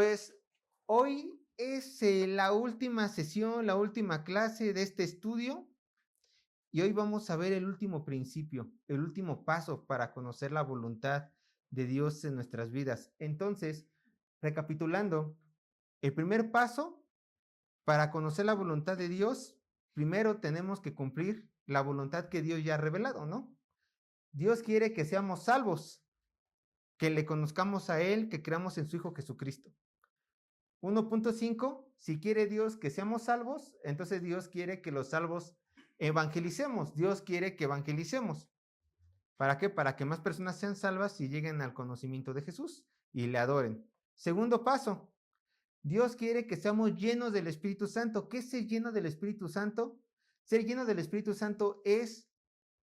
Pues hoy es la última sesión, la última clase de este estudio y hoy vamos a ver el último principio, el último paso para conocer la voluntad de Dios en nuestras vidas. Entonces, recapitulando, el primer paso para conocer la voluntad de Dios, primero tenemos que cumplir la voluntad que Dios ya ha revelado, ¿no? Dios quiere que seamos salvos, que le conozcamos a Él, que creamos en su Hijo Jesucristo. 1.5, si quiere Dios que seamos salvos, entonces Dios quiere que los salvos evangelicemos. Dios quiere que evangelicemos. ¿Para qué? Para que más personas sean salvas y lleguen al conocimiento de Jesús y le adoren. Segundo paso, Dios quiere que seamos llenos del Espíritu Santo. ¿Qué es ser lleno del Espíritu Santo? Ser lleno del Espíritu Santo es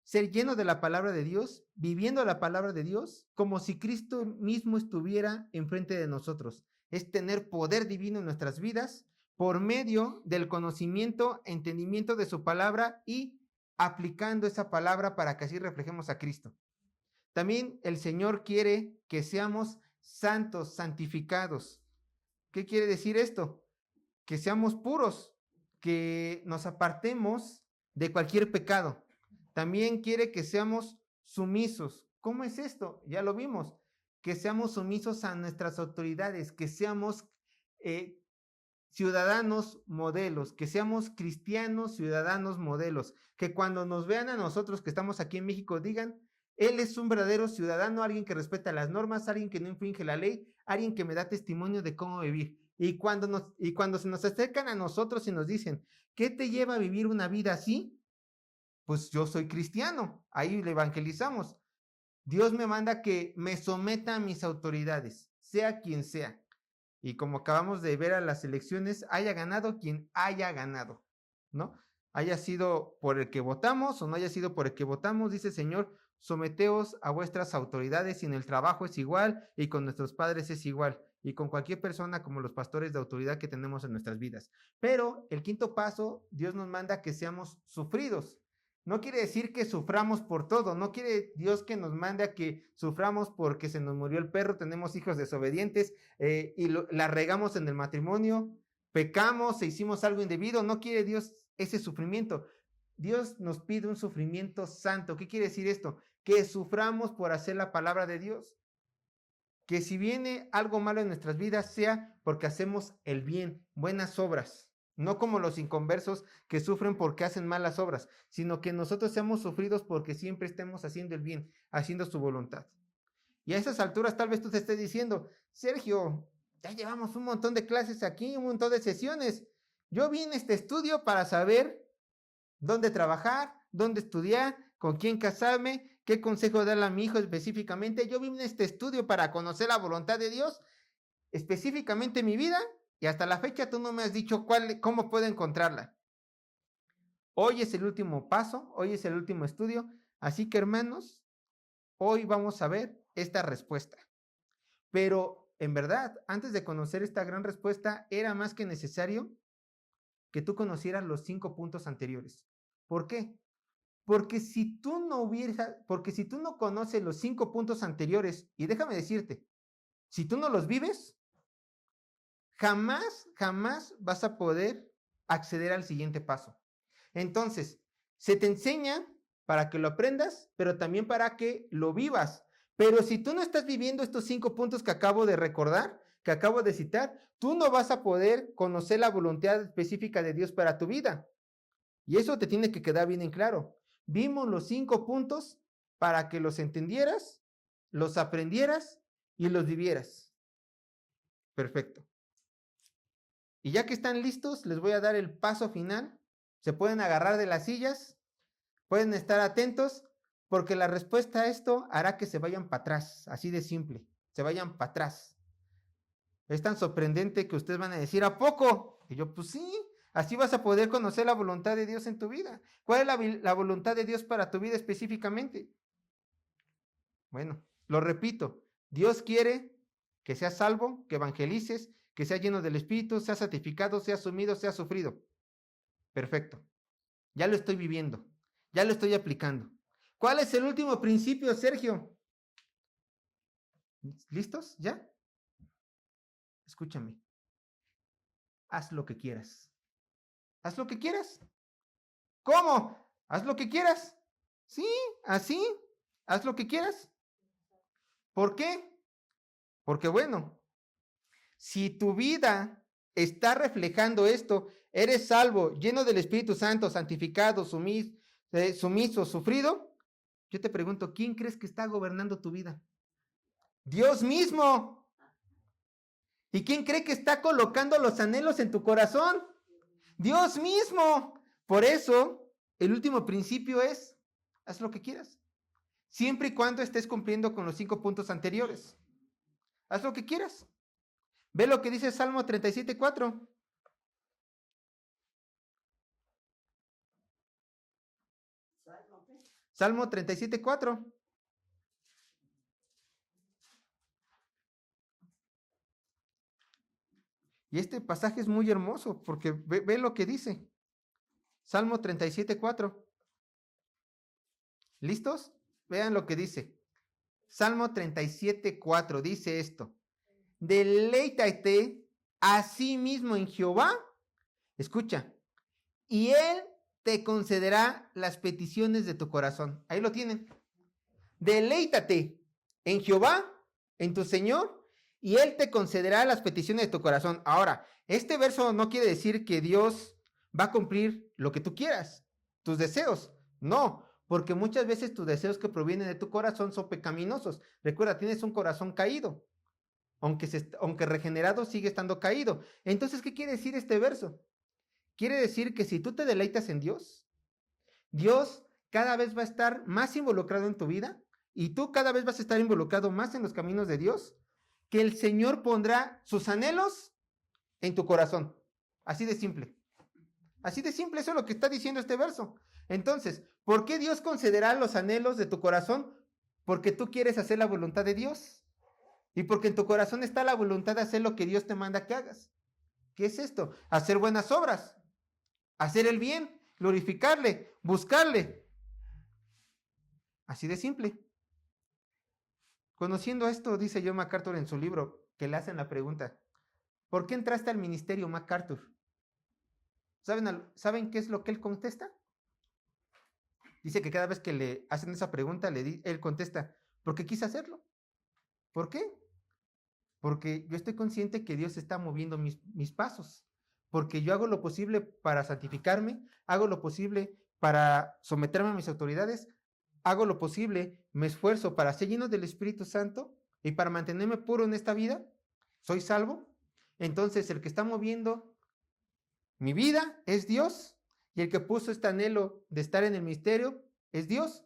ser lleno de la palabra de Dios, viviendo la palabra de Dios, como si Cristo mismo estuviera enfrente de nosotros. Es tener poder divino en nuestras vidas por medio del conocimiento, entendimiento de su palabra y aplicando esa palabra para que así reflejemos a Cristo. También el Señor quiere que seamos santos, santificados. ¿Qué quiere decir esto? Que seamos puros, que nos apartemos de cualquier pecado. También quiere que seamos sumisos. ¿Cómo es esto? Ya lo vimos. Que seamos sumisos a nuestras autoridades, que seamos ciudadanos modelos, que seamos cristianos ciudadanos modelos, que cuando nos vean a nosotros que estamos aquí en México digan, él es un verdadero ciudadano, alguien que respeta las normas, alguien que no infringe la ley, alguien que me da testimonio de cómo vivir. Y cuando se nos acercan a nosotros y nos dicen, ¿qué te lleva a vivir una vida así? Pues yo soy cristiano, ahí le evangelizamos. Dios me manda que me someta a mis autoridades, sea quien sea. Y como acabamos de ver a las elecciones, haya ganado quien haya ganado, ¿no? Haya sido por el que votamos o no haya sido por el que votamos, dice el Señor, someteos a vuestras autoridades y en el trabajo es igual y con nuestros padres es igual y con cualquier persona como los pastores de autoridad que tenemos en nuestras vidas. Pero el quinto paso, Dios nos manda que seamos sufridos. No quiere decir que suframos por todo, no quiere Dios que nos mande a que suframos porque se nos murió el perro, tenemos hijos desobedientes la regamos en el matrimonio, pecamos e hicimos algo indebido. No quiere Dios ese sufrimiento. Dios nos pide un sufrimiento santo. ¿Qué quiere decir esto? Que suframos por hacer la palabra de Dios. Que si viene algo malo en nuestras vidas sea porque hacemos el bien, buenas obras. No como los inconversos que sufren porque hacen malas obras, sino que nosotros seamos sufridos porque siempre estemos haciendo el bien, haciendo su voluntad. Y a esas alturas tal vez tú te estés diciendo, Sergio, ya llevamos un montón de clases aquí, un montón de sesiones. Yo vine a este estudio para saber dónde trabajar, dónde estudiar, con quién casarme, qué consejo darle a mi hijo específicamente. Yo vine a este estudio para conocer la voluntad de Dios, específicamente mi vida, y hasta la fecha tú no me has dicho cómo puedo encontrarla. Hoy es el último paso, hoy es el último estudio, así que hermanos, hoy vamos a ver esta respuesta. Pero en verdad, antes de conocer esta gran respuesta, era más que necesario que tú conocieras los 5 puntos anteriores. ¿Por qué? Porque si tú no conoces los 5 puntos anteriores, y déjame decirte, si tú no los vives, jamás vas a poder acceder al siguiente paso. Entonces, se te enseña para que lo aprendas, pero también para que lo vivas. Pero si tú no estás viviendo estos 5 puntos que acabo de recordar, que acabo de citar, tú no vas a poder conocer la voluntad específica de Dios para tu vida. Y eso te tiene que quedar bien en claro. Vimos los 5 puntos para que los entendieras, los aprendieras y los vivieras. Perfecto. Y ya que están listos, les voy a dar el paso final. Se pueden agarrar de las sillas, pueden estar atentos, porque la respuesta a esto hará que se vayan para atrás, así de simple, se vayan para atrás. Es tan sorprendente que ustedes van a decir, ¿a poco? Y yo, pues sí, así vas a poder conocer la voluntad de Dios en tu vida. ¿Cuál es la voluntad de Dios para tu vida específicamente? Bueno, lo repito, Dios quiere que seas salvo, que evangelices, que seas lleno del Espíritu, seas santificado, seas sumido, seas sufrido. Perfecto. Ya lo estoy viviendo, ya lo estoy aplicando. ¿Cuál es el último principio, Sergio? ¿Listos? ¿Ya? escúchame, haz lo que quieras. Haz lo que quieras. ¿Cómo? Haz lo que quieras. Sí, así. Haz lo que quieras. ¿Por qué? Porque bueno, si tu vida está reflejando esto, eres salvo, lleno del Espíritu Santo, santificado, sumiso, sufrido, yo te pregunto, ¿quién crees que está gobernando tu vida? Dios mismo. ¿Y quién cree que está colocando los anhelos en tu corazón? Dios mismo. Por eso, el último principio es, haz lo que quieras. Siempre y cuando estés cumpliendo con los 5 puntos anteriores. Haz lo que quieras. Ve lo que dice Salmo 37:4. Salmo 37:4. Y este pasaje es muy hermoso porque ve lo que dice. Salmo 37:4. ¿Listos? Vean lo que dice. Salmo 37:4 dice esto. Deleítate a sí mismo en Jehová. Escucha. Y Él te concederá las peticiones de tu corazón. Ahí lo tienen. Deleítate en Jehová, en tu Señor, y Él te concederá las peticiones de tu corazón. Ahora, este verso no quiere decir que Dios va a cumplir lo que tú quieras, tus deseos. No, porque muchas veces tus deseos que provienen de tu corazón son pecaminosos. Recuerda, tienes un corazón caído. Aunque regenerado, sigue estando caído. Entonces, ¿qué quiere decir este verso? Quiere decir que si tú te deleitas en Dios, Dios cada vez va a estar más involucrado en tu vida y tú cada vez vas a estar involucrado más en los caminos de Dios, que el Señor pondrá sus anhelos en tu corazón. Así de simple. Así de simple, eso es lo que está diciendo este verso. Entonces, ¿por qué Dios concederá los anhelos de tu corazón? Porque tú quieres hacer la voluntad de Dios. Y porque en tu corazón está la voluntad de hacer lo que Dios te manda que hagas. ¿Qué es esto? Hacer buenas obras. Hacer el bien, glorificarle, buscarle. Así de simple. Conociendo esto, dice John MacArthur en su libro, que le hacen la pregunta, ¿por qué entraste al ministerio, MacArthur? ¿Saben qué es lo que él contesta? Dice que cada vez que le hacen esa pregunta, él contesta, porque quise hacerlo. ¿Por qué? Porque yo estoy consciente que Dios está moviendo mis pasos. Porque yo hago lo posible para santificarme, hago lo posible para someterme a mis autoridades, hago lo posible, me esfuerzo para ser lleno del Espíritu Santo y para mantenerme puro en esta vida. Soy salvo. Entonces, el que está moviendo mi vida es Dios y el que puso este anhelo de estar en el ministerio es Dios.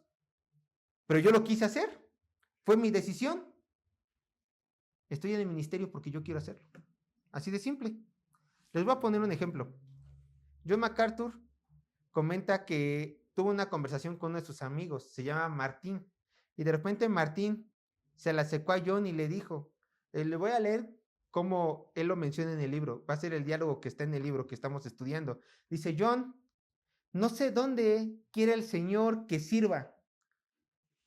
Pero yo lo quise hacer. Fue mi decisión. Estoy en el ministerio porque yo quiero hacerlo. Así de simple. Les voy a poner un ejemplo. John MacArthur comenta que tuvo una conversación con uno de sus amigos, se llama Martín, y de repente Martín se le acercó a John y le dijo, le voy a leer cómo él lo menciona en el libro, va a ser el diálogo que está en el libro que estamos estudiando. Dice, John, no sé dónde quiere el Señor que sirva.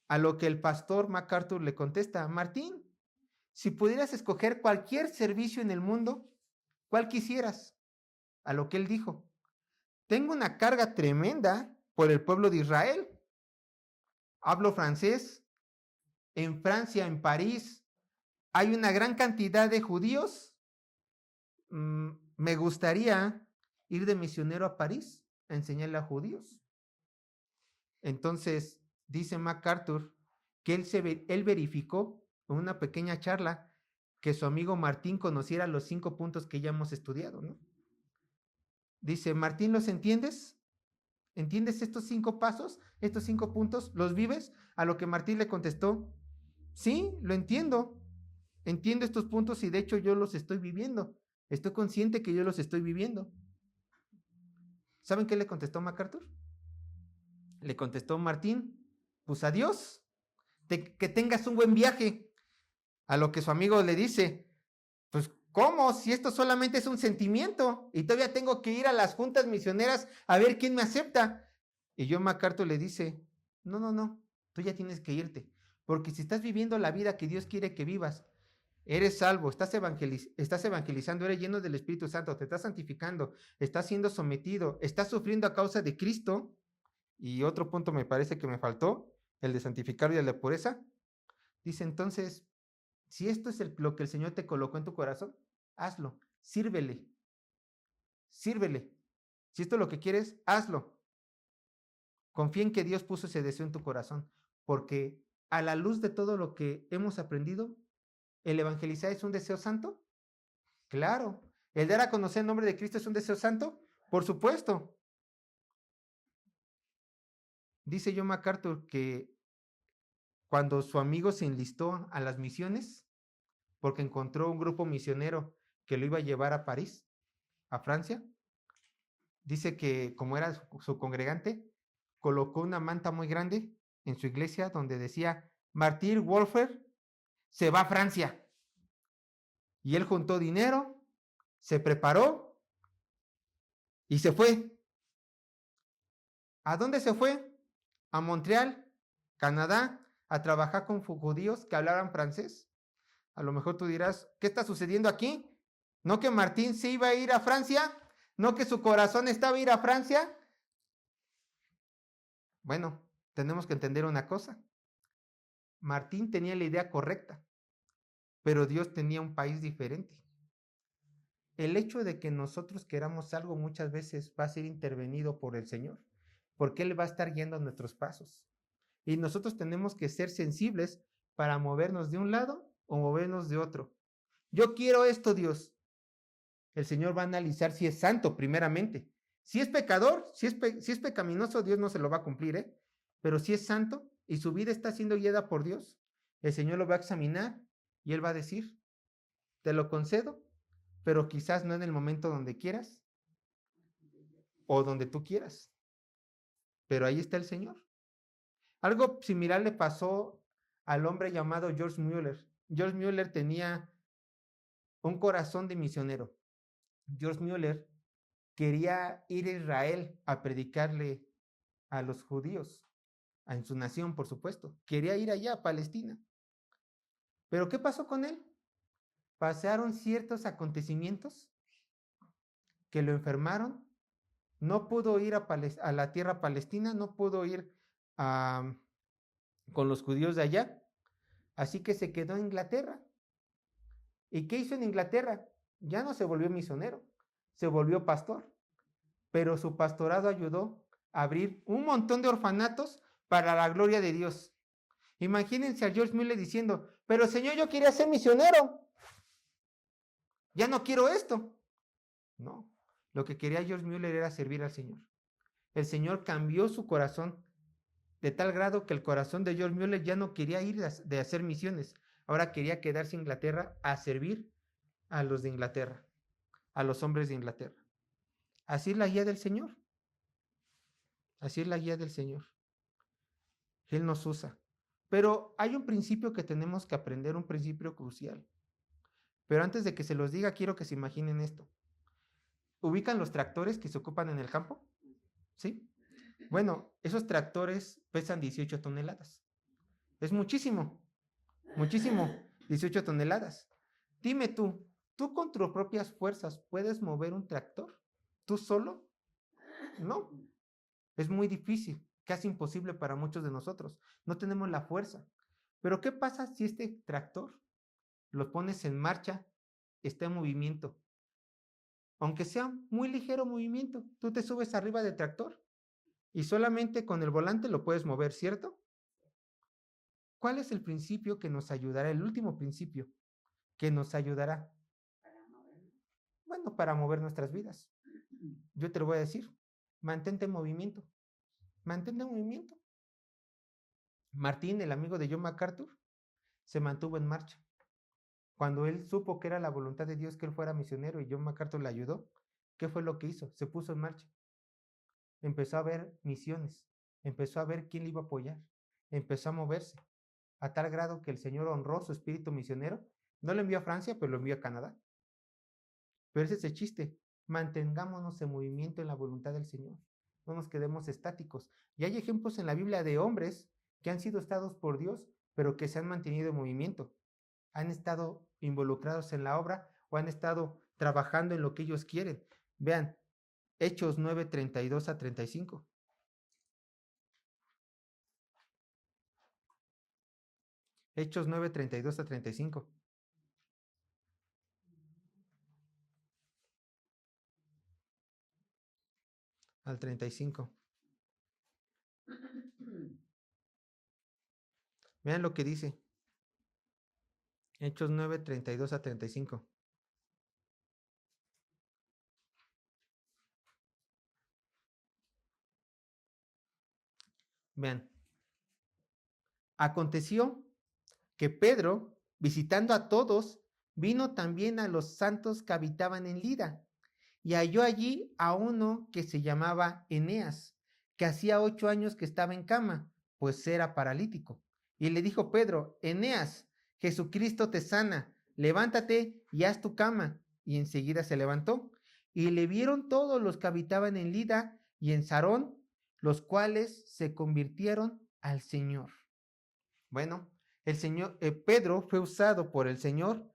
A lo que el pastor MacArthur le contesta, Martín, si pudieras escoger cualquier servicio en el mundo, ¿cuál quisieras? A lo que él dijo, tengo una carga tremenda por el pueblo de Israel. Hablo francés. En Francia, en París, hay una gran cantidad de judíos. Me gustaría ir de misionero a París a enseñarle a judíos. Entonces, dice MacArthur que él verificó en una pequeña charla que su amigo Martín conociera los 5 puntos que ya hemos estudiado, ¿no? Dice, Martín, ¿los entiendes? ¿Entiendes estos 5 pasos? ¿Estos 5 puntos? ¿Los vives? A lo que Martín le contestó, sí, lo entiendo. Entiendo estos puntos y de hecho yo los estoy viviendo. Estoy consciente que yo los estoy viviendo. ¿Saben qué le contestó MacArthur? Le contestó Martín, pues adiós, que tengas un buen viaje. A lo que su amigo le dice, pues ¿cómo? Si esto solamente es un sentimiento y todavía tengo que ir a las juntas misioneras a ver quién me acepta. Y John MacArthur le dice, no, tú ya tienes que irte, porque si estás viviendo la vida que Dios quiere que vivas, Eres salvo, estás evangelizando, eres lleno del Espíritu Santo, te estás santificando, estás siendo sometido, estás sufriendo a causa de Cristo. Y otro punto me parece que me faltó, el de santificar y el de pureza. Dice entonces, si esto es lo que el Señor te colocó en tu corazón, hazlo, sírvele, sírvele. Si esto es lo que quieres, hazlo. Confía en que Dios puso ese deseo en tu corazón, porque a la luz de todo lo que hemos aprendido, ¿el evangelizar es un deseo santo? Claro. ¿El dar a conocer el nombre de Cristo es un deseo santo? Por supuesto. Dice John MacArthur que cuando su amigo se enlistó a las misiones, porque encontró un grupo misionero que lo iba a llevar a París, a Francia, dice que como era su congregante, colocó una manta muy grande en su iglesia donde decía, Martin Wolfer se va a Francia. Y él juntó dinero, se preparó y se fue. ¿A dónde se fue? A Montreal, Canadá, a trabajar con judíos que hablaran francés. A lo mejor tú dirás, ¿qué está sucediendo aquí? ¿No que Martín se iba a ir a Francia? ¿No que su corazón estaba a ir a Francia? Bueno, tenemos que entender una cosa. Martín tenía la idea correcta, pero Dios tenía un país diferente. El hecho de que nosotros queramos algo muchas veces va a ser intervenido por el Señor, porque Él va a estar guiando nuestros pasos. Y nosotros tenemos que ser sensibles para movernos de un lado o movernos de otro. Yo quiero esto, Dios. El Señor va a analizar si es santo primeramente. Si es pecador, si es pecaminoso, Dios no se lo va a cumplir, ¿eh? Pero si es santo y su vida está siendo guiada por Dios, el Señor lo va a examinar y Él va a decir, te lo concedo, pero quizás no en el momento donde quieras o donde tú quieras. Pero ahí está el Señor. Algo similar le pasó al hombre llamado George Mueller. George Mueller tenía un corazón de misionero. George Mueller quería ir a Israel a predicarle a los judíos, en su nación, por supuesto. Quería ir allá a Palestina. Pero ¿qué pasó con él? Pasaron ciertos acontecimientos que lo enfermaron. No pudo ir a la tierra palestina, no pudo ir con los judíos de allá. Así que se quedó en Inglaterra. ¿Y qué hizo en Inglaterra? Ya no se volvió misionero, se volvió pastor. Pero su pastorado ayudó a abrir un montón de orfanatos para la gloria de Dios. Imagínense a George Mueller diciendo, pero Señor, yo quería ser misionero. Ya no quiero esto. No, lo que quería George Mueller era servir al Señor. El Señor cambió su corazón de tal grado que el corazón de George Mueller ya no quería ir de hacer misiones. Ahora quería quedarse en Inglaterra a servir a los de Inglaterra, a los hombres de Inglaterra. Así es la guía del Señor. Así es la guía del Señor. Él nos usa. Pero hay un principio que tenemos que aprender, un principio crucial. Pero antes de que se los diga, quiero que se imaginen esto. ¿Ubican los tractores que se ocupan en el campo? ¿Sí? Bueno, esos tractores pesan 18 toneladas. Es muchísimo, muchísimo, 18 toneladas. Dime ¿tú con tus propias fuerzas puedes mover un tractor? ¿Tú solo? No. Es muy difícil, casi imposible para muchos de nosotros. No tenemos la fuerza. Pero ¿qué pasa si este tractor lo pones en marcha, está en movimiento? Aunque sea muy ligero movimiento, tú te subes arriba del tractor y solamente con el volante lo puedes mover, ¿cierto? ¿Cuál es el principio que nos ayudará? El último principio que nos ayudará. Bueno, para mover nuestras vidas. Yo te lo voy a decir. Mantente en movimiento. Mantente en movimiento. Martín, el amigo de John MacArthur, se mantuvo en marcha. Cuando él supo que era la voluntad de Dios que él fuera misionero y John MacArthur le ayudó, ¿qué fue lo que hizo? Se puso en marcha. Empezó a ver misiones, empezó a ver quién le iba a apoyar, empezó a moverse, a tal grado que el Señor honró su espíritu misionero. No lo envió a Francia, pero lo envió a Canadá. Pero ese es el chiste. Mantengámonos en movimiento en la voluntad del Señor. No nos quedemos estáticos. Y hay ejemplos en la Biblia de hombres que han sido estados por Dios, pero que se han mantenido en movimiento. Han estado involucrados en la obra o han estado trabajando en lo que ellos quieren. Vean, Hechos 9, 32 a 35. Hechos 9, 32 a 35. Al 35. Vean lo que dice. Hechos 9, 32 a 35. Vean. Aconteció que Pedro, visitando a todos, vino también a los santos que habitaban en Lida, y halló allí a uno que se llamaba Eneas, que hacía 8 años que estaba en cama, pues era paralítico. Y le dijo Pedro: Eneas, Jesucristo te sana, levántate y haz tu cama. Y enseguida se levantó. Y le vieron todos los que habitaban en Lida y en Sarón, los cuales se convirtieron al Señor. Bueno, el Señor, Pedro fue usado por el Señor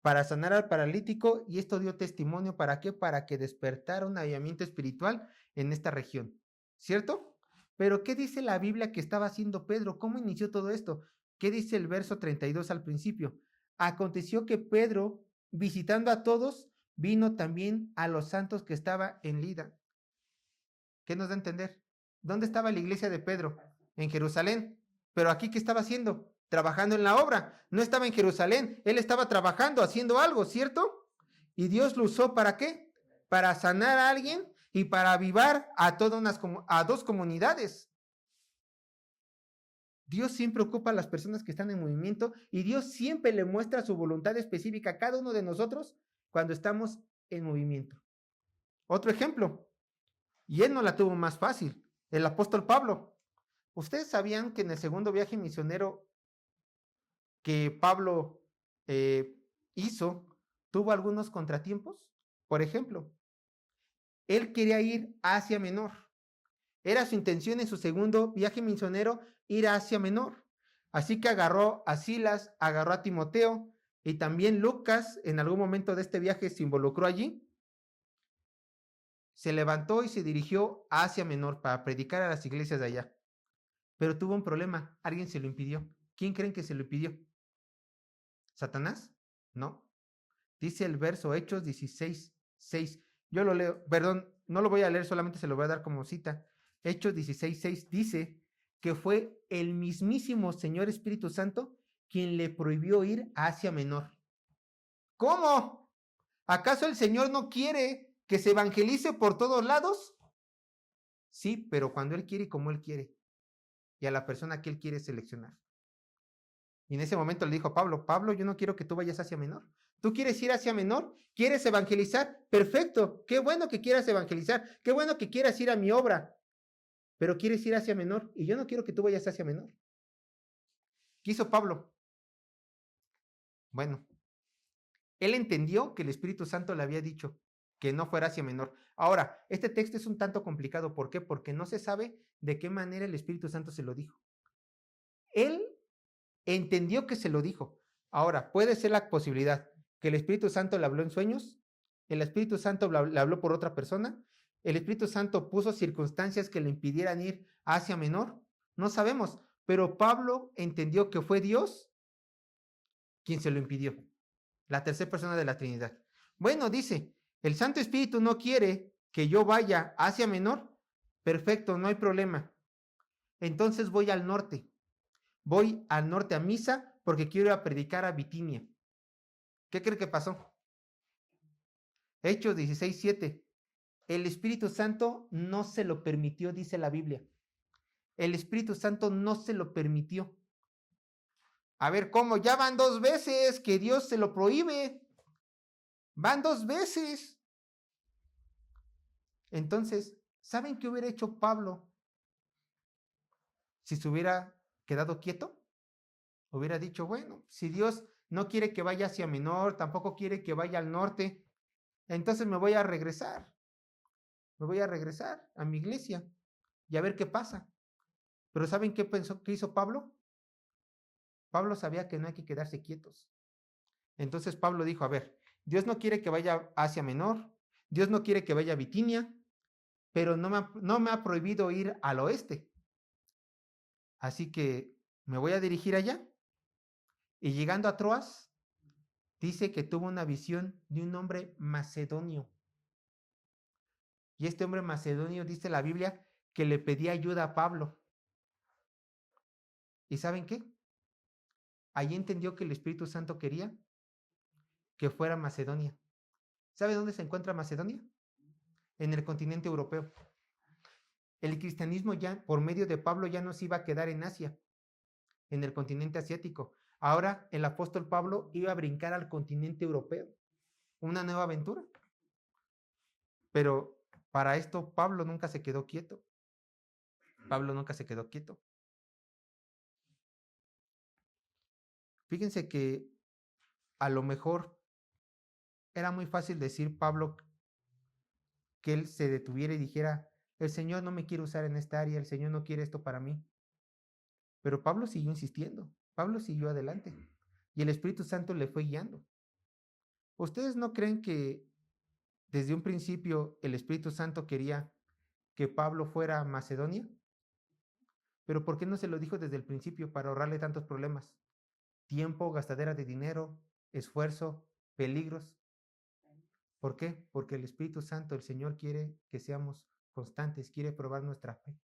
para sanar al paralítico, y esto dio testimonio, ¿para qué? Para que despertara un avivamiento espiritual en esta región, ¿cierto? Pero ¿qué dice la Biblia que estaba haciendo Pedro? ¿Cómo inició todo esto? ¿Qué dice el verso 32 al principio? Aconteció que Pedro, visitando a todos, vino también a los santos que estaba en Lida. ¿Qué nos da a entender? ¿Dónde estaba la iglesia de Pedro? En Jerusalén. Pero aquí, ¿qué estaba haciendo? Trabajando en la obra. No estaba en Jerusalén, él estaba trabajando, haciendo algo, ¿cierto? Y Dios lo usó, ¿para qué? Para sanar a alguien y para avivar a a 2 comunidades. Dios siempre ocupa a las personas que están en movimiento, y Dios siempre le muestra su voluntad específica a cada uno de nosotros cuando estamos en movimiento. Otro ejemplo, y él no la tuvo más fácil, el apóstol Pablo. ¿Ustedes sabían que en el segundo viaje misionero que Pablo hizo, tuvo algunos contratiempos? Por ejemplo, él quería ir a Asia Menor. Era su intención en su segundo viaje misionero ir a Asia Menor. Así que agarró a Silas, agarró a Timoteo, y también Lucas en algún momento de este viaje se involucró allí. Se levantó y se dirigió a Asia Menor para predicar a las iglesias de allá. Pero tuvo un problema, alguien se lo impidió. ¿Quién creen que se lo impidió? ¿Satanás? No. Dice el verso Hechos 16, 6. Yo lo leo, perdón, no lo voy a leer, solamente se lo voy a dar como cita. Hechos 16, 6 dice que fue el mismísimo Señor Espíritu Santo quien le prohibió ir a Asia Menor. ¿Cómo? ¿Acaso el Señor no quiere que se evangelice por todos lados? Sí, pero cuando Él quiere y como Él quiere, y a la persona que Él quiere seleccionar. Y en ese momento le dijo a Pablo: Pablo, yo no quiero que tú vayas a Asia Menor. ¿Tú quieres ir a Asia Menor? ¿Quieres evangelizar? Perfecto, qué bueno que quieras evangelizar, qué bueno que quieras ir a mi obra, pero quieres ir a Asia Menor y yo no quiero que tú vayas a Asia Menor. ¿Qué hizo Pablo? Bueno, él entendió que el Espíritu Santo le había dicho que no fuera Asia Menor. Ahora, este texto es un tanto complicado. ¿Por qué? Porque no se sabe de qué manera el Espíritu Santo se lo dijo. Él entendió que se lo dijo. Ahora, puede ser la posibilidad que el Espíritu Santo le habló en sueños, el Espíritu Santo le habló por otra persona, el Espíritu Santo puso circunstancias que le impidieran ir a Asia Menor. No sabemos, pero Pablo entendió que fue Dios quien se lo impidió, la tercera persona de la Trinidad. Bueno, dice, el Santo Espíritu no quiere que yo vaya a Asia Menor. Perfecto, no hay problema. Entonces voy al norte. Voy al norte a misa porque quiero ir a predicar a Bitinia. ¿Qué cree que pasó? Hechos 16, 7. El Espíritu Santo no se lo permitió, dice la Biblia. El Espíritu Santo no se lo permitió. A ver, ¿cómo? Ya van 2 veces que Dios se lo prohíbe. Van 2 veces. Entonces, ¿saben qué hubiera hecho Pablo si se hubiera quedado quieto? Hubiera dicho, bueno, si Dios no quiere que vaya hacia Menor, tampoco quiere que vaya al norte, entonces me voy a regresar. Me voy a regresar a mi iglesia y a ver qué pasa. Pero ¿saben qué pensó, qué hizo Pablo? Pablo sabía que no hay que quedarse quietos. Entonces Pablo dijo, a ver, Dios no quiere que vaya a Asia Menor, Dios no quiere que vaya a Bitinia, pero no me ha prohibido ir al oeste. Así que me voy a dirigir allá. Y llegando a Troas, dice que tuvo una visión de un hombre macedonio. Y este hombre macedonio, dice la Biblia, que le pedía ayuda a Pablo. ¿Y saben qué? Allí entendió que el Espíritu Santo quería que fuera Macedonia. ¿Sabe dónde se encuentra Macedonia? En el continente europeo. El cristianismo ya, por medio de Pablo, ya no se iba a quedar en Asia, en el continente asiático. Ahora el apóstol Pablo iba a brincar al continente europeo. Una nueva aventura. Pero para esto Pablo nunca se quedó quieto. Pablo nunca se quedó quieto. Fíjense que a lo mejor era muy fácil decir Pablo que él se detuviera y dijera, el Señor no me quiere usar en esta área, el Señor no quiere esto para mí. Pero Pablo siguió insistiendo, Pablo siguió adelante y el Espíritu Santo le fue guiando. ¿Ustedes no creen que desde un principio el Espíritu Santo quería que Pablo fuera a Macedonia? Pero ¿por qué no se lo dijo desde el principio para ahorrarle tantos problemas? Tiempo, gastadera de dinero, esfuerzo, peligros. ¿Por qué? Porque el Espíritu Santo, el Señor quiere que seamos constantes, quiere probar nuestra fe.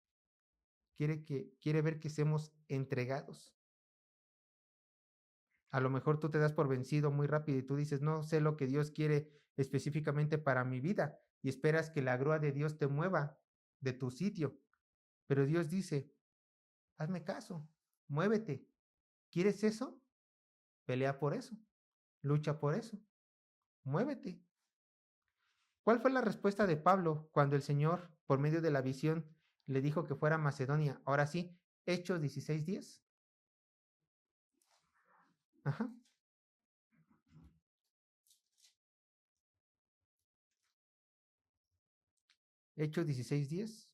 Quiere ver que seamos entregados. A lo mejor tú te das por vencido muy rápido y tú dices, no sé lo que Dios quiere específicamente para mi vida y esperas que la grúa de Dios te mueva de tu sitio. Pero Dios dice, hazme caso, muévete. ¿Quieres eso? Pelea por eso, lucha por eso, muévete. ¿Cuál fue la respuesta de Pablo cuando el Señor, por medio de la visión, le dijo que fuera a Macedonia? Ahora sí, Hechos 16:10. Ajá. Hechos 16:10.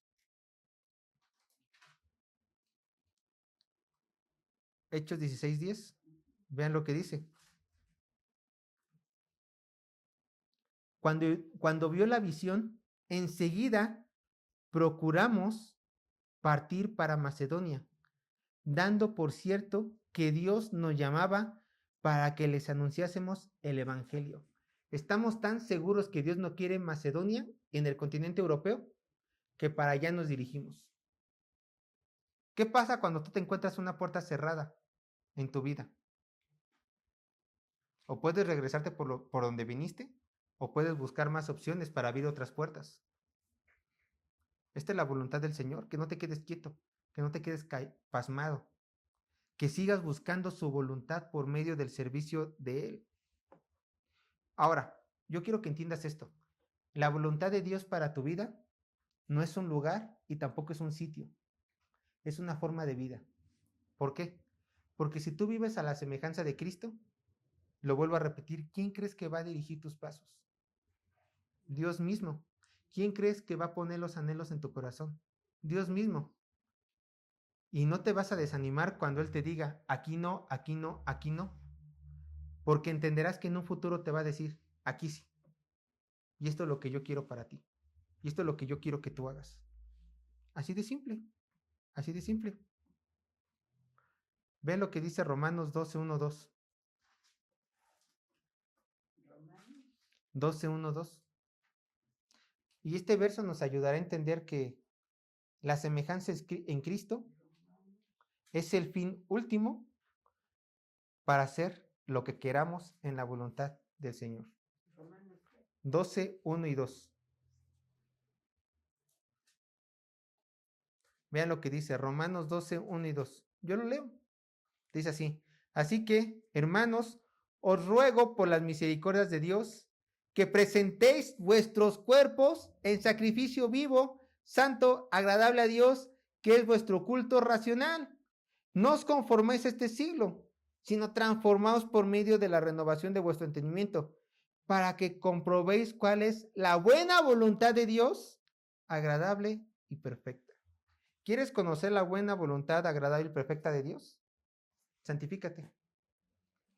Hechos 16:10. Vean lo que dice. Cuando vio la visión, enseguida procuramos partir para Macedonia, dando por cierto que Dios nos llamaba para que les anunciásemos el Evangelio. Estamos tan seguros que Dios no quiere Macedonia en el continente europeo que para allá nos dirigimos. ¿Qué pasa cuando tú te encuentras una puerta cerrada en tu vida? O puedes regresarte por donde viniste, o puedes buscar más opciones para abrir otras puertas. Esta es la voluntad del Señor, que no te quedes quieto, que no te quedes pasmado, que sigas buscando su voluntad por medio del servicio de Él. Ahora, yo quiero que entiendas esto. La voluntad de Dios para tu vida no es un lugar y tampoco es un sitio. Es una forma de vida. ¿Por qué? Porque si tú vives a la semejanza de Cristo, lo vuelvo a repetir, ¿quién crees que va a dirigir tus pasos? Dios mismo. ¿Quién crees que va a poner los anhelos en tu corazón? Dios mismo. Y no te vas a desanimar cuando Él te diga, aquí no, aquí no, aquí no. Porque entenderás que en un futuro te va a decir, aquí sí. Y esto es lo que yo quiero para ti. Y esto es lo que yo quiero que tú hagas. Así de simple. Así de simple. Ve lo que dice Romanos 12:1-2. 12:1-2. Y este verso nos ayudará a entender que la semejanza en Cristo es el fin último para hacer lo que queramos en la voluntad del Señor. 12:1-2. Vean lo que dice Romanos 12:1-2. Yo lo leo. Dice así. Así que, hermanos, os ruego por las misericordias de Dios que presentéis vuestros cuerpos en sacrificio vivo, santo, agradable a Dios, que es vuestro culto racional. No os conforméis a este siglo, sino transformaos por medio de la renovación de vuestro entendimiento, para que comprobéis cuál es la buena voluntad de Dios, agradable y perfecta. ¿Quieres conocer la buena voluntad agradable y perfecta de Dios? Santifícate.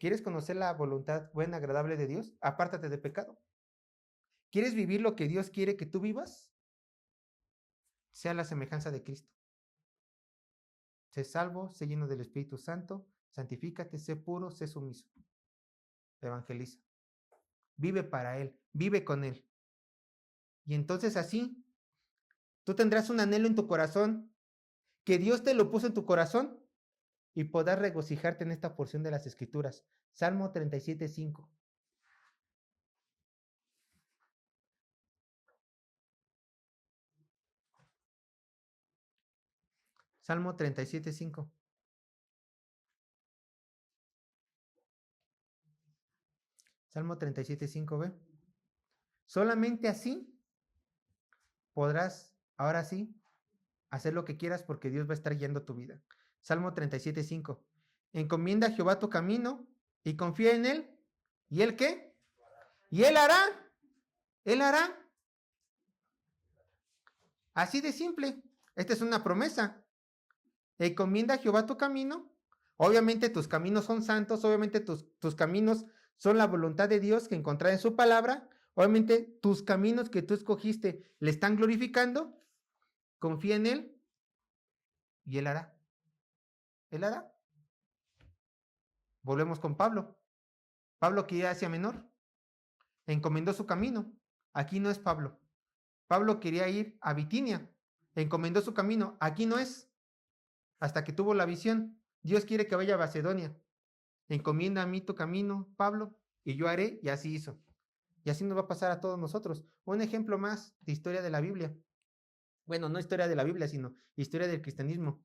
¿Quieres conocer la voluntad buena, agradable de Dios? Apártate de pecado. ¿Quieres vivir lo que Dios quiere que tú vivas? Sea la semejanza de Cristo. Sé salvo, sé lleno del Espíritu Santo, santifícate, sé puro, sé sumiso. Evangeliza. Vive para Él, vive con Él. Y entonces así, tú tendrás un anhelo en tu corazón, que Dios te lo puso en tu corazón y podrás regocijarte en esta porción de las Escrituras. Salmo 37:5. Salmo 37:5. Salmo 37:5, ¿ve? Solamente así podrás, ahora sí, hacer lo que quieras porque Dios va a estar guiando tu vida. Salmo 37:5. Encomienda a Jehová tu camino y confía en Él. ¿Y Él qué? Y Él hará. Él hará. Así de simple. Esta es una promesa. Encomienda a Jehová tu camino. Obviamente tus caminos son santos. Obviamente tus caminos son la voluntad de Dios que encontrará en su palabra. Obviamente tus caminos que tú escogiste le están glorificando. Confía en Él y Él hará. Él hará. Volvemos con Pablo. Pablo quería Asia Menor. Encomendó su camino. Aquí no es Pablo. Pablo quería ir a Bitinia. Encomendó su camino. Aquí no es. Hasta que tuvo la visión. Dios quiere que vaya a Macedonia. Encomienda a mí tu camino, Pablo, y yo haré, y así hizo. Y así nos va a pasar a todos nosotros. Un ejemplo más de historia de la Biblia. Bueno, no historia de la Biblia, sino historia del cristianismo.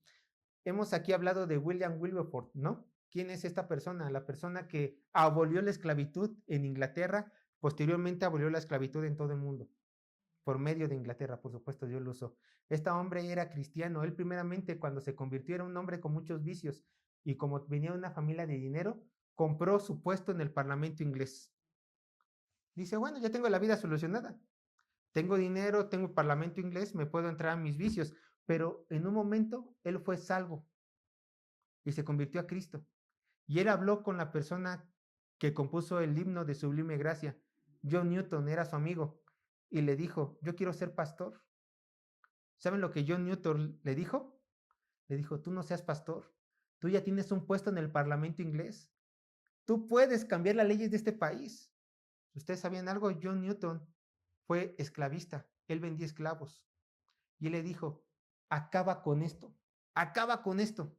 Hemos aquí hablado de William Wilberforce, ¿no? ¿Quién es esta persona? La persona que abolió la esclavitud en Inglaterra, posteriormente abolió la esclavitud en todo el mundo. Por medio de Inglaterra, por supuesto, Dios lo usó. Este hombre era cristiano. Él primeramente, cuando se convirtió, era un hombre con muchos vicios. Y como venía de una familia de dinero, compró su puesto en el Parlamento inglés. Dice, bueno, ya tengo la vida solucionada. Tengo dinero, tengo el Parlamento inglés, me puedo entrar a mis vicios. Pero en un momento, él fue salvo y se convirtió a Cristo. Y él habló con la persona que compuso el himno de Sublime Gracia. John Newton era su amigo. Y le dijo, yo quiero ser pastor. ¿Saben lo que John Newton le dijo? Le dijo, tú no seas pastor. Tú ya tienes un puesto en el Parlamento inglés. Tú puedes cambiar las leyes de este país. ¿Ustedes sabían algo? John Newton fue esclavista. Él vendía esclavos. Y él le dijo, acaba con esto. Acaba con esto.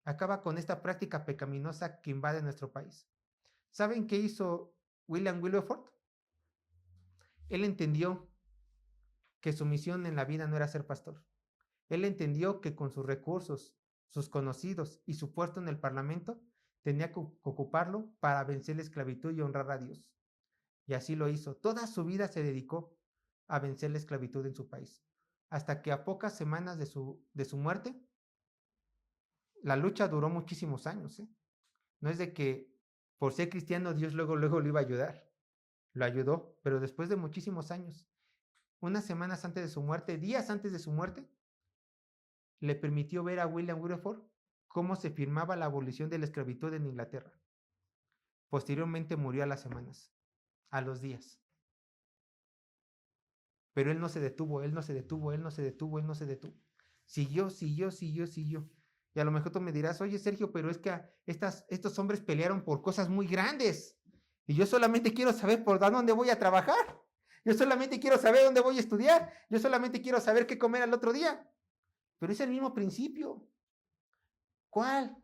Acaba con esta práctica pecaminosa que invade nuestro país. ¿Saben qué hizo William Wilberforce? Él entendió que su misión en la vida no era ser pastor. Él entendió que con sus recursos, sus conocidos y su puesto en el Parlamento, tenía que ocuparlo para vencer la esclavitud y honrar a Dios. Y así lo hizo. Toda su vida se dedicó a vencer la esclavitud en su país. Hasta que a pocas semanas de su muerte, la lucha duró muchísimos años. No es de que por ser cristiano Dios luego lo iba a ayudar. Lo ayudó, pero después de muchísimos años, unas semanas antes de su muerte, días antes de su muerte, le permitió ver a William Wilberforce cómo se firmaba la abolición de la esclavitud en Inglaterra. Posteriormente murió a las semanas, a los días. Pero él no se detuvo, él no se detuvo, él no se detuvo, él no se detuvo. Siguió, siguió, siguió, siguió. Y a lo mejor tú me dirás, oye Sergio, pero es que estos hombres pelearon por cosas muy grandes. Y yo solamente quiero saber por dónde voy a trabajar. Yo solamente quiero saber dónde voy a estudiar. Yo solamente quiero saber qué comer al otro día. Pero es el mismo principio. ¿Cuál?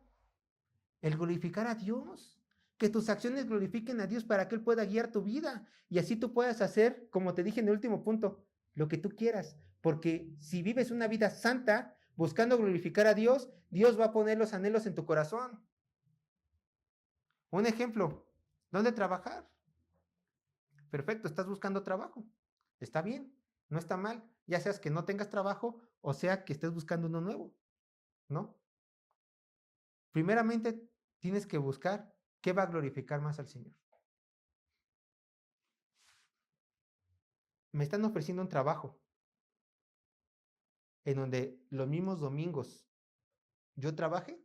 El glorificar a Dios. Que tus acciones glorifiquen a Dios para que Él pueda guiar tu vida. Y así tú puedas hacer, como te dije en el último punto, lo que tú quieras. Porque si vives una vida santa, buscando glorificar a Dios, Dios va a poner los anhelos en tu corazón. Un ejemplo, ¿dónde trabajar? Perfecto, estás buscando trabajo. Está bien, no está mal. Ya seas que no tengas trabajo o sea que estés buscando uno nuevo, ¿no? Primeramente, tienes que buscar qué va a glorificar más al Señor. Me están ofreciendo un trabajo en donde los mismos domingos yo trabaje.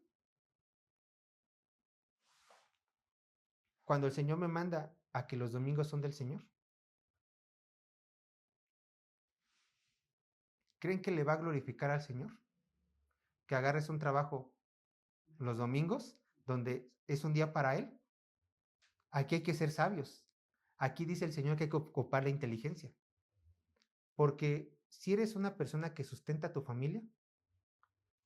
cuando el Señor me manda a que los domingos son del Señor? ¿Creen que le va a glorificar al Señor? Que agarres un trabajo los domingos, donde es un día para Él. Aquí hay que ser sabios. Aquí dice el Señor que hay que ocupar la inteligencia. Porque si eres una persona que sustenta a tu familia,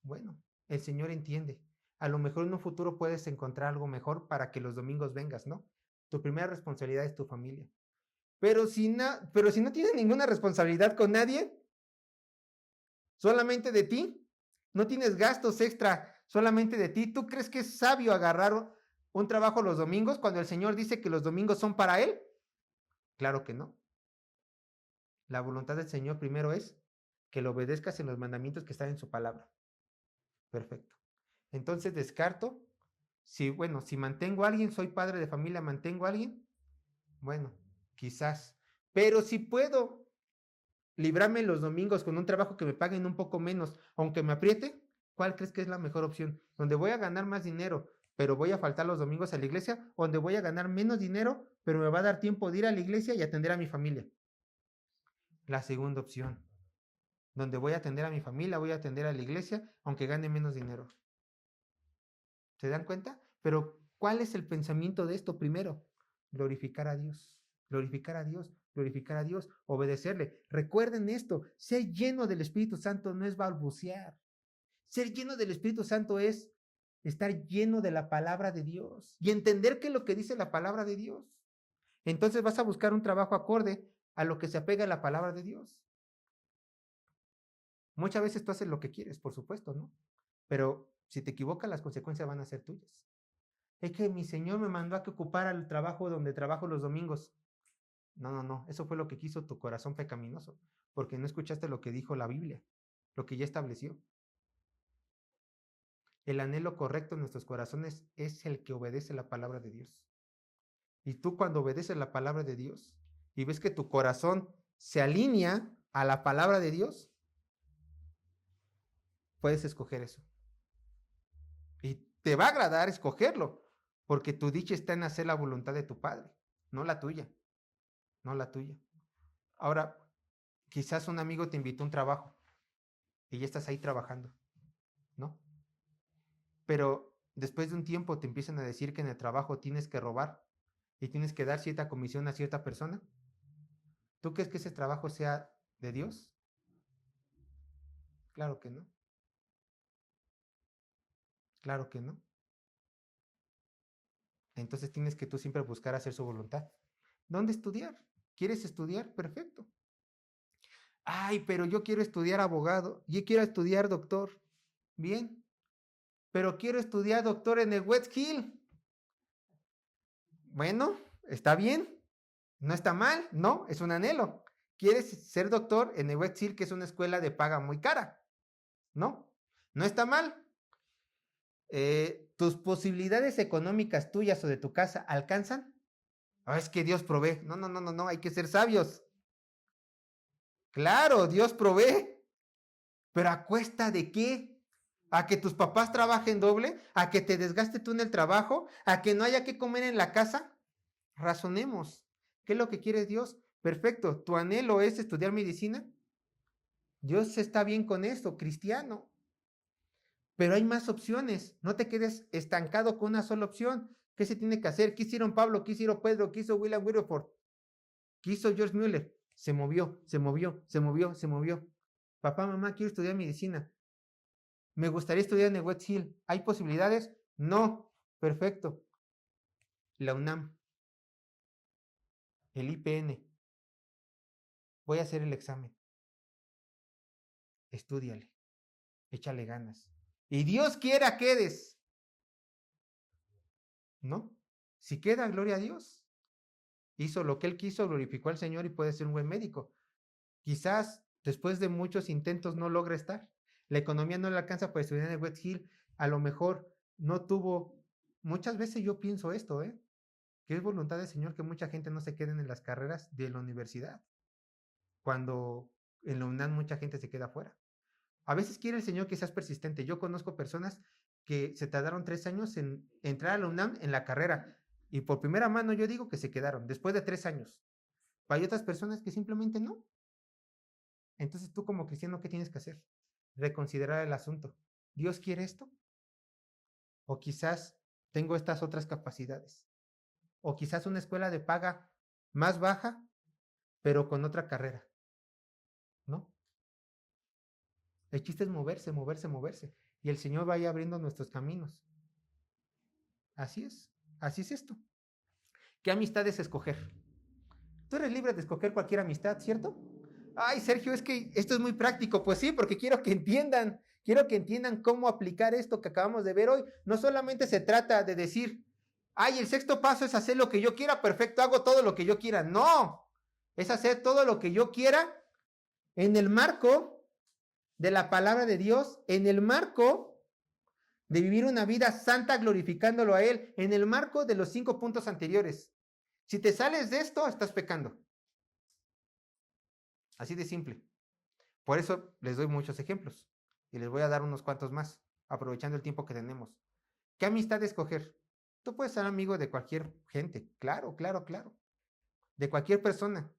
bueno, el Señor entiende. A lo mejor en un futuro puedes encontrar algo mejor para que los domingos vengas, ¿no? Tu primera responsabilidad es tu familia. Pero si no tienes ninguna responsabilidad con nadie, solamente de ti, no tienes gastos extra, solamente de ti, ¿tú crees que es sabio agarrar un trabajo los domingos cuando el Señor dice que los domingos son para Él? Claro que no. La voluntad del Señor primero es que lo obedezcas en los mandamientos que están en su palabra. Perfecto. Entonces descarto, si mantengo a alguien, soy padre de familia, mantengo a alguien, bueno, quizás. Pero si puedo librarme los domingos con un trabajo que me paguen un poco menos, aunque me apriete, ¿cuál crees que es la mejor opción? ¿Donde voy a ganar más dinero, pero voy a faltar los domingos a la iglesia? ¿O donde voy a ganar menos dinero, pero me va a dar tiempo de ir a la iglesia y atender a mi familia? La segunda opción. Donde voy a atender a mi familia, voy a atender a la iglesia, aunque gane menos dinero. ¿Se dan cuenta? Pero, ¿cuál es el pensamiento de esto primero? Glorificar a Dios, glorificar a Dios, glorificar a Dios, obedecerle. Recuerden esto, ser lleno del Espíritu Santo no es balbucear. Ser lleno del Espíritu Santo es estar lleno de la palabra de Dios y entender qué es lo que dice la palabra de Dios. Entonces vas a buscar un trabajo acorde a lo que se apega a la palabra de Dios. Muchas veces tú haces lo que quieres, por supuesto, ¿no? Pero si te equivocas, las consecuencias van a ser tuyas. Es que mi Señor me mandó a que ocupara el trabajo donde trabajo los domingos. No, eso fue lo que quiso tu corazón pecaminoso, porque no escuchaste lo que dijo la Biblia, lo que ya estableció. El anhelo correcto en nuestros corazones es el que obedece la palabra de Dios. Y tú cuando obedeces la palabra de Dios y ves que tu corazón se alinea a la palabra de Dios, puedes escoger eso. Y te va a agradar escogerlo, porque tu dicha está en hacer la voluntad de tu Padre, no la tuya, no la tuya. Ahora, quizás un amigo te invitó a un trabajo y ya estás ahí trabajando, ¿no? Pero después de un tiempo te empiezan a decir que en el trabajo tienes que robar y tienes que dar cierta comisión a cierta persona. ¿Tú crees que ese trabajo sea de Dios? Claro que no. Claro que no. Entonces tienes que tú siempre buscar hacer su voluntad. ¿Dónde estudiar? ¿Quieres estudiar? Perfecto. Ay, pero yo quiero estudiar abogado, yo quiero estudiar doctor. Bien, pero quiero estudiar doctor en el West Hill. Bueno, está bien, no está mal, no, es un anhelo. Quieres ser doctor en el West Hill, que es una escuela de paga muy cara. No, no está mal. ¿Tus posibilidades económicas tuyas o de tu casa alcanzan? Es que Dios provee. No, hay que ser sabios. Claro, Dios provee. ¿Pero a cuesta de qué? ¿A que tus papás trabajen doble? ¿A que te desgaste tú en el trabajo? ¿A que no haya que comer en la casa? Razonemos. ¿Qué es lo que quiere Dios? Perfecto. ¿Tu anhelo es estudiar medicina? Dios está bien con esto, cristiano. Pero hay más opciones. No te quedes estancado con una sola opción. ¿Qué se tiene que hacer? ¿Qué hicieron Pablo? ¿Qué hicieron Pedro? ¿Qué hizo William Wilberforce? ¿Qué hizo George Mueller? Se movió. Papá, mamá, quiero estudiar medicina. Me gustaría estudiar en el West Hill. ¿Hay posibilidades? No. Perfecto. La UNAM. El IPN. Voy a hacer el examen. Estúdiale. Échale ganas. Y Dios quiera quedes. ¿No? Si queda, gloria a Dios. Hizo lo que él quiso, glorificó al Señor y puede ser un buen médico. Quizás después de muchos intentos no logra estar. La economía no le alcanza para estudiar en el West Hill. A lo mejor no tuvo. Muchas veces yo pienso esto, que es voluntad del Señor que mucha gente no se quede en las carreras de la universidad. Cuando en la UNAM mucha gente se queda fuera. A veces quiere el Señor que seas persistente. Yo conozco personas que se tardaron 3 años en entrar a la UNAM en la carrera. Y por primera mano yo digo que se quedaron después de 3 años. Pero hay otras personas que simplemente no. Entonces tú como cristiano, ¿qué tienes que hacer? Reconsiderar el asunto. ¿Dios quiere esto? O quizás tengo estas otras capacidades. O quizás una escuela de paga más baja, pero con otra carrera. ¿No? El chiste es moverse, moverse, moverse. Y el Señor vaya abriendo nuestros caminos. Así es. Así es esto. ¿Qué amistades escoger? Tú eres libre de escoger cualquier amistad, ¿cierto? Ay, Sergio, es que esto es muy práctico. Pues sí, porque quiero que entiendan cómo aplicar esto que acabamos de ver hoy. No solamente se trata de decir, ay, el sexto paso es hacer lo que yo quiera, perfecto, hago todo lo que yo quiera. No, es hacer todo lo que yo quiera en el marco de la palabra de Dios, en el marco de vivir una vida santa glorificándolo a Él, en el marco de los 5 puntos anteriores. Si te sales de esto, estás pecando. Así de simple. Por eso les doy muchos ejemplos y les voy a dar unos cuantos más, aprovechando el tiempo que tenemos. ¿Qué amistad escoger? Tú puedes ser amigo de cualquier gente, claro, claro, claro, de cualquier persona,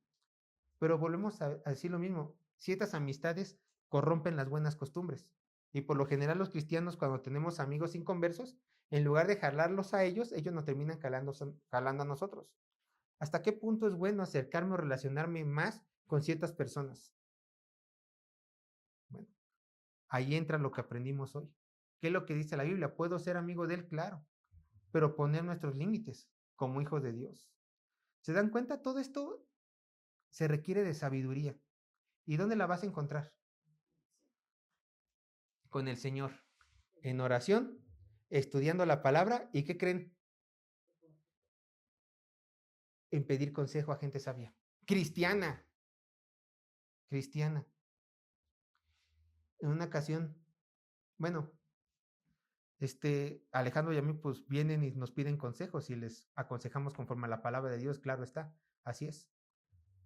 pero volvemos a decir lo mismo, ciertas amistades corrompen las buenas costumbres y por lo general los cristianos cuando tenemos amigos inconversos, en lugar de jalarlos a ellos nos terminan jalando a nosotros. ¿Hasta qué punto es bueno acercarme o relacionarme más con ciertas personas? Bueno, ahí entra lo que aprendimos hoy. ¿Qué es lo que dice la Biblia? ¿Puedo ser amigo de Él? Claro, pero poner nuestros límites como hijos de Dios. ¿Se dan cuenta? Todo esto se requiere de sabiduría. ¿Y dónde la vas a encontrar? Con el Señor. En oración, estudiando la palabra y ¿qué creen? En pedir consejo a gente sabia. Cristiana. Cristiana. En una ocasión, bueno, Alejandro y a mí pues vienen y nos piden consejos y les aconsejamos conforme a la palabra de Dios, claro está, así es.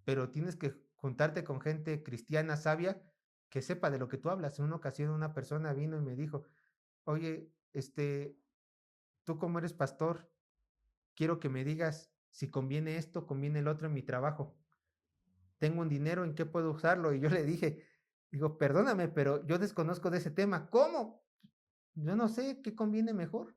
Pero tienes que juntarte con gente cristiana sabia que sepa de lo que tú hablas. En una ocasión una persona vino y me dijo, oye, tú como eres pastor, quiero que me digas si conviene esto, conviene el otro en mi trabajo. Tengo un dinero, ¿en qué puedo usarlo? Y yo le dije, perdóname, pero yo desconozco de ese tema. ¿Cómo? Yo no sé qué conviene mejor.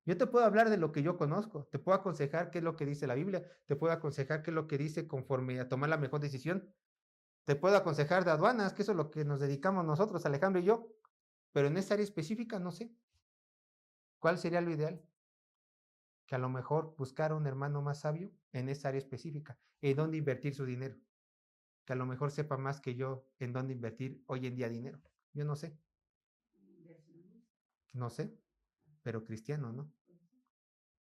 Yo te puedo hablar de lo que yo conozco, te puedo aconsejar qué es lo que dice la Biblia, te puedo aconsejar qué es lo que dice conforme a tomar la mejor decisión, te puedo aconsejar de aduanas, que eso es lo que nos dedicamos nosotros, Alejandro y yo, pero en esa área específica no sé. ¿Cuál sería lo ideal? Que a lo mejor buscar un hermano más sabio en esa área específica, en dónde invertir su dinero, que a lo mejor sepa más que yo en dónde invertir hoy en día dinero. Yo no sé. No sé, pero cristiano, ¿no?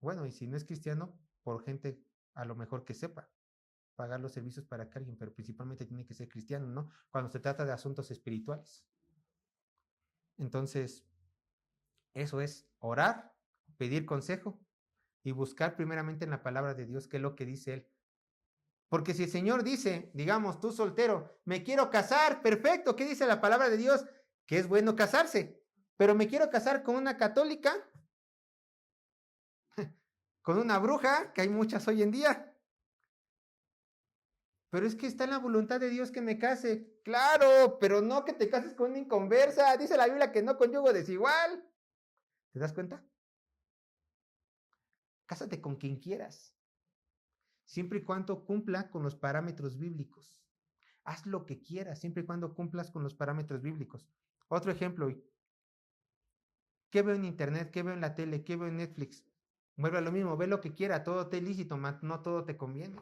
Bueno, y si no es cristiano, por gente a lo mejor que sepa pagar los servicios para que alguien, pero principalmente tiene que ser cristiano, ¿no? Cuando se trata de asuntos espirituales. Entonces, eso es orar, pedir consejo y buscar primeramente en la palabra de Dios qué es lo que dice Él. Porque si el Señor dice, digamos, tú soltero, me quiero casar, perfecto, ¿qué dice la palabra de Dios? Que es bueno casarse, pero me quiero casar con una católica, con una bruja, que hay muchas hoy en día. Pero es que está en la voluntad de Dios que me case. Claro, pero no que te cases con una inconversa. Dice la Biblia que no con yugo desigual. ¿Te das cuenta? Cásate con quien quieras, siempre y cuando cumpla con los parámetros bíblicos. Haz lo que quieras, siempre y cuando cumplas con los parámetros bíblicos. Otro ejemplo, ¿qué veo en internet? ¿Qué veo en la tele? ¿Qué veo en Netflix? Vuelve a lo mismo, ve lo que quiera, todo te es lícito, no todo te conviene.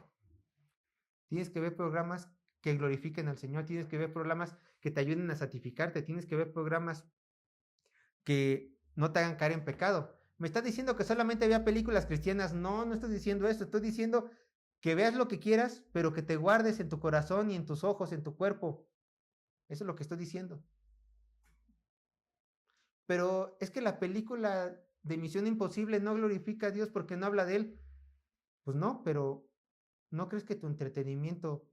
Tienes que ver programas que glorifiquen al Señor, tienes que ver programas que te ayuden a santificarte, tienes que ver programas que no te hagan caer en pecado. ¿Me estás diciendo que solamente vea películas cristianas? No, no estoy diciendo eso, estoy diciendo que veas lo que quieras, pero que te guardes en tu corazón y en tus ojos, en tu cuerpo. Eso es lo que estoy diciendo. Pero es que la película de Misión Imposible no glorifica a Dios porque no habla de Él. Pues no, pero ¿no crees que tu entretenimiento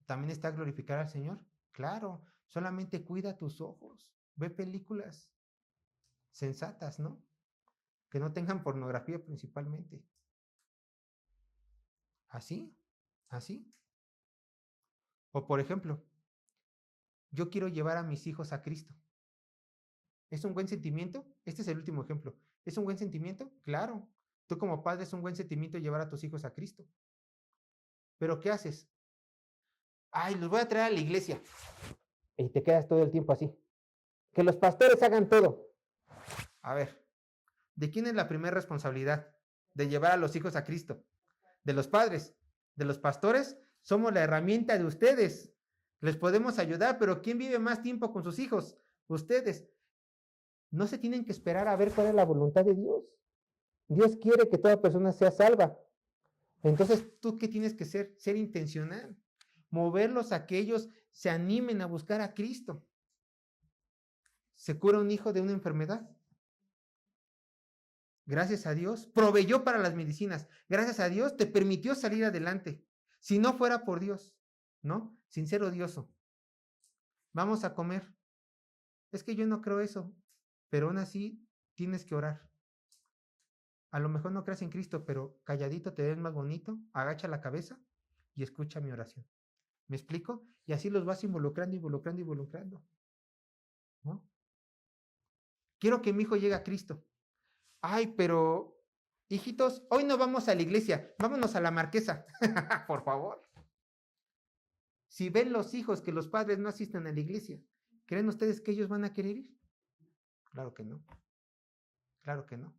también está a glorificar al Señor? Claro, solamente cuida tus ojos, ve películas sensatas, ¿no? Que no tengan pornografía principalmente. Así, así. O por ejemplo, yo quiero llevar a mis hijos a Cristo. ¿Es un buen sentimiento? Este es el último ejemplo. ¿Es un buen sentimiento? Claro. Tú como padre es un buen sentimiento llevar a tus hijos a Cristo. ¿Pero qué haces? Ay, los voy a traer a la iglesia. Y te quedas todo el tiempo así. Que los pastores hagan todo. A ver, ¿de quién es la primera responsabilidad de llevar a los hijos a Cristo? De los padres, de los pastores. Somos la herramienta de ustedes. Les podemos ayudar, pero ¿quién vive más tiempo con sus hijos? Ustedes. No se tienen que esperar a ver cuál es la voluntad de Dios. Dios quiere que toda persona sea salva. Entonces, ¿tú qué tienes que ser? Ser intencional. Moverlos a que ellos se animen a buscar a Cristo. ¿Se cura un hijo de una enfermedad? Gracias a Dios, proveyó para las medicinas. Gracias a Dios, te permitió salir adelante. Si no fuera por Dios, ¿no? Sin ser odioso. Vamos a comer. Es que yo no creo eso, pero aún así tienes que orar. A lo mejor no creas en Cristo, pero calladito te ves más bonito, agacha la cabeza y escucha mi oración. ¿Me explico? Y así los vas involucrando, involucrando, involucrando. ¿No? Quiero que mi hijo llegue a Cristo. Ay, pero, hijitos, hoy no vamos a la iglesia, vámonos a la Marquesa. Por favor. Si ven los hijos que los padres no asisten a la iglesia, ¿creen ustedes que ellos van a querer ir? Claro que no. Claro que no.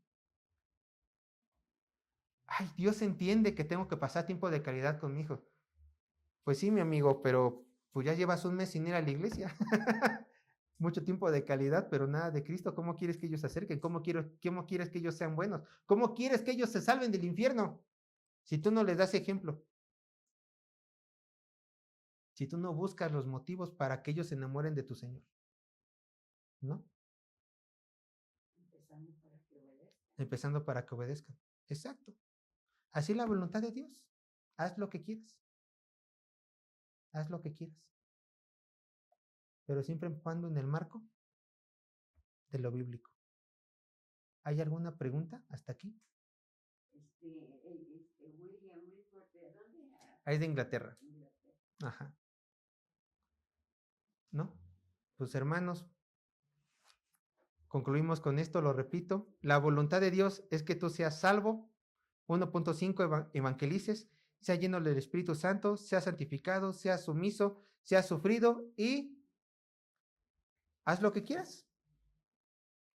Ay, Dios entiende que tengo que pasar tiempo de calidad con mi hijo. Pues sí, mi amigo, pero pues ya llevas un mes sin ir a la iglesia. Mucho tiempo de calidad, pero nada de Cristo. ¿Cómo quieres que ellos se acerquen? ¿Cómo quieres que ellos sean buenos? ¿Cómo quieres que ellos se salven del infierno? Si tú no les das ejemplo. Si tú no buscas los motivos para que ellos se enamoren de tu Señor. ¿No? Empezando para que obedezcan. Exacto. Así es la voluntad de Dios. Haz lo que quieras. Haz lo que quieras. Pero siempre y cuando en el marco de lo bíblico. ¿Hay alguna pregunta hasta aquí? William Wilford, ¿de dónde era? Es de Inglaterra. Ajá. ¿No? Pues hermanos, concluimos con esto, lo repito. La voluntad de Dios es que tú seas salvo. 1.5 evangelices, sea lleno del Espíritu Santo, sea santificado, sea sumiso, sea sufrido y haz lo que quieras.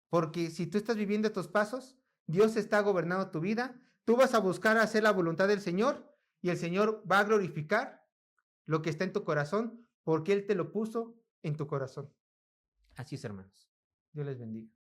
Porque si tú estás viviendo estos pasos, Dios está gobernando tu vida, tú vas a buscar hacer la voluntad del Señor y el Señor va a glorificar lo que está en tu corazón porque Él te lo puso en tu corazón. Así es, hermanos. Dios les bendiga.